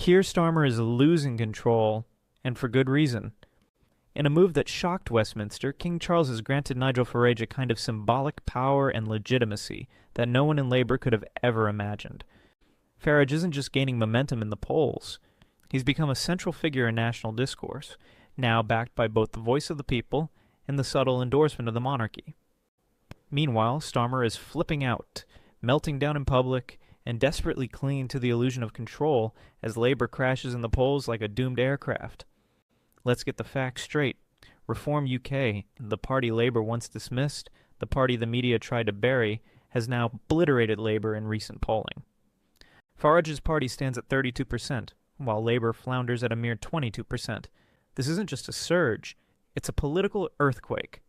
Kier Starmer is losing control, and for good reason. In a move that shocked Westminster, King Charles has granted Nigel Farage a kind of symbolic power and legitimacy that no one in Labour could have ever imagined. Farage isn't just gaining momentum in the polls. He's become a central figure in national discourse, now backed by both the voice of the people and the subtle endorsement of the monarchy. Meanwhile, Starmer is flipping out, melting down in public, and desperately clinging to the illusion of control as Labour crashes in the polls like a doomed aircraft. Let's get the facts straight. Reform UK, the party Labour once dismissed, the party the media tried to bury, has now obliterated Labour in recent polling. Farage's party stands at 32%, while Labour flounders at a mere 22%. This isn't just a surge, it's a political earthquake.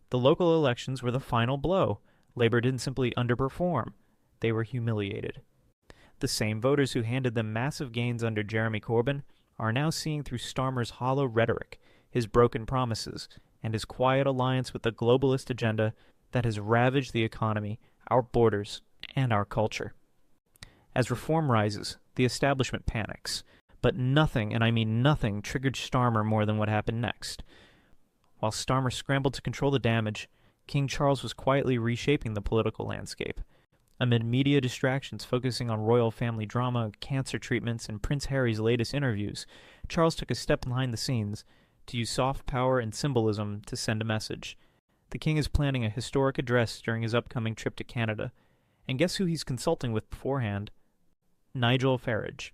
The local elections were the final blow. Labour didn't simply underperform, they were humiliated. The same voters who handed them massive gains under Jeremy Corbyn are now seeing through Starmer's hollow rhetoric, his broken promises, and his quiet alliance with the globalist agenda that has ravaged the economy, our borders, and our culture. As reform rises, the establishment panics, but nothing, and I mean nothing, triggered Starmer more than what happened next. While Starmer scrambled to control the damage, King Charles was quietly reshaping the political landscape. Amid media distractions focusing on royal family drama, cancer treatments, and Prince Harry's latest interviews, Charles took a step behind the scenes to use soft power and symbolism to send a message. The king is planning a historic address during his upcoming trip to Canada. And guess who he's consulting with beforehand? Nigel Farage.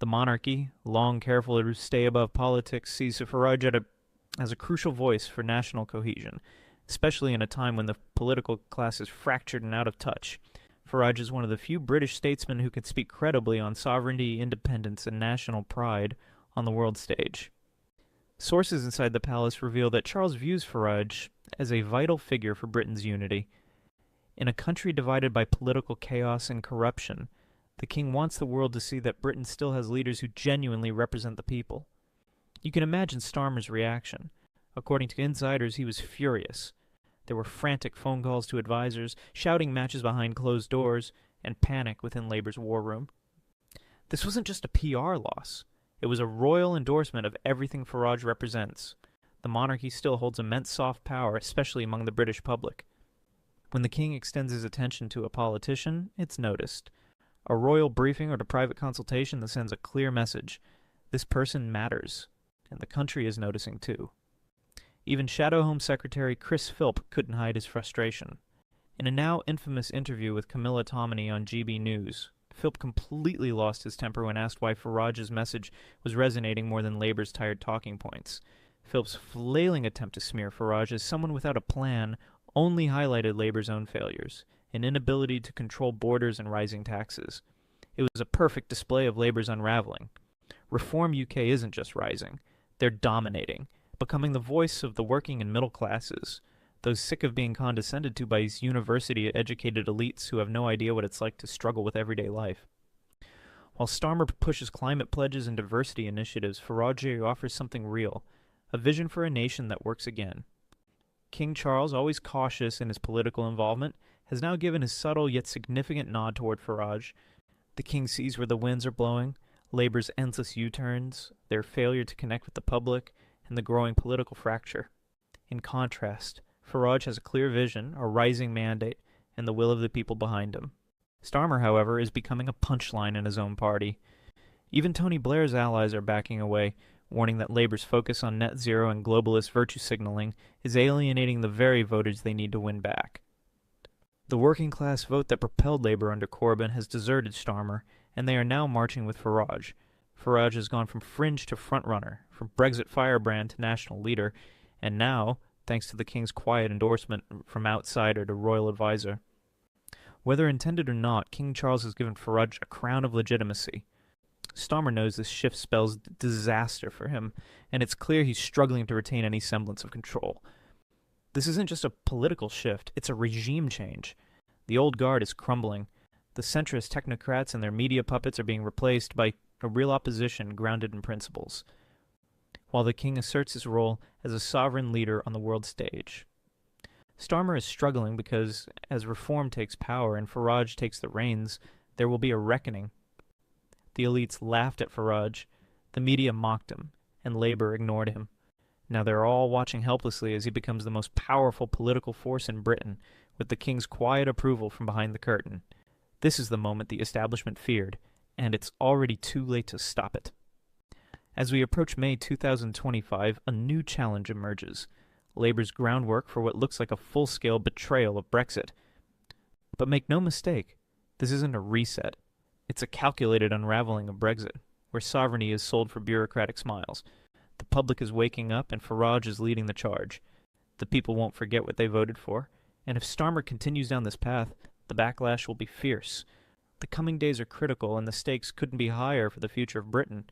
The monarchy, long careful to stay above politics, sees Farage as a crucial voice for national cohesion, especially in a time when the political class is fractured and out of touch. Farage is one of the few British statesmen who can speak credibly on sovereignty, independence, and national pride on the world stage. Sources inside the palace reveal that Charles views Farage as a vital figure for Britain's unity. In a country divided by political chaos and corruption, the king wants the world to see that Britain still has leaders who genuinely represent the people. You can imagine Starmer's reaction. According to insiders, he was furious. There were frantic phone calls to advisors, shouting matches behind closed doors, and panic within Labour's war room. This wasn't just a PR loss. It was a royal endorsement of everything Farage represents. The monarchy still holds immense soft power, especially among the British public. When the king extends his attention to a politician, it's noticed. A royal briefing or a private consultation that sends a clear message. This person matters, and the country is noticing too. Even Shadow Home Secretary Chris Philp couldn't hide his frustration. In a now infamous interview with Camilla Tominey on GB News, Philp completely lost his temper when asked why Farage's message was resonating more than Labour's tired talking points. Philp's flailing attempt to smear Farage as someone without a plan only highlighted Labour's own failures, an inability to control borders and rising taxes. It was a perfect display of Labour's unraveling. Reform UK isn't just rising, they're dominating, becoming the voice of the working and middle classes, those sick of being condescended to by these university-educated elites who have no idea what it's like to struggle with everyday life. While Starmer pushes climate pledges and diversity initiatives, Farage offers something real, a vision for a nation that works again. King Charles, always cautious in his political involvement, has now given his subtle yet significant nod toward Farage. The king sees where the winds are blowing, Labour's endless U-turns, their failure to connect with the public, and the growing political fracture. In contrast, Farage has a clear vision, a rising mandate, and the will of the people behind him. Starmer, however, is becoming a punchline in his own party. Even Tony Blair's allies are backing away, warning that Labour's focus on net zero and globalist virtue signaling is alienating the very voters they need to win back. The working class vote that propelled Labour under Corbyn has deserted Starmer, and they are now marching with Farage. Farage has gone from fringe to frontrunner, from Brexit firebrand to national leader, and now, thanks to the king's quiet endorsement from outsider to royal advisor. Whether intended or not, King Charles has given Farage a crown of legitimacy. Starmer knows this shift spells disaster for him, and it's clear he's struggling to retain any semblance of control. This isn't just a political shift, it's a regime change. The old guard is crumbling. The centrist technocrats and their media puppets are being replaced by a real opposition grounded in principles, while the king asserts his role as a sovereign leader on the world stage. Starmer is struggling because, as reform takes power and Farage takes the reins, there will be a reckoning. The elites laughed at Farage, the media mocked him, and Labour ignored him. Now they're all watching helplessly as he becomes the most powerful political force in Britain, with the king's quiet approval from behind the curtain. This is the moment the establishment feared, and it's already too late to stop it. As we approach May 2025, a new challenge emerges. Labour's groundwork for what looks like a full-scale betrayal of Brexit. But make no mistake, this isn't a reset. It's a calculated unraveling of Brexit, where sovereignty is sold for bureaucratic smiles. The public is waking up, and Farage is leading the charge. The people won't forget what they voted for, and if Starmer continues down this path, the backlash will be fierce. The coming days are critical, and the stakes couldn't be higher for the future of Britain.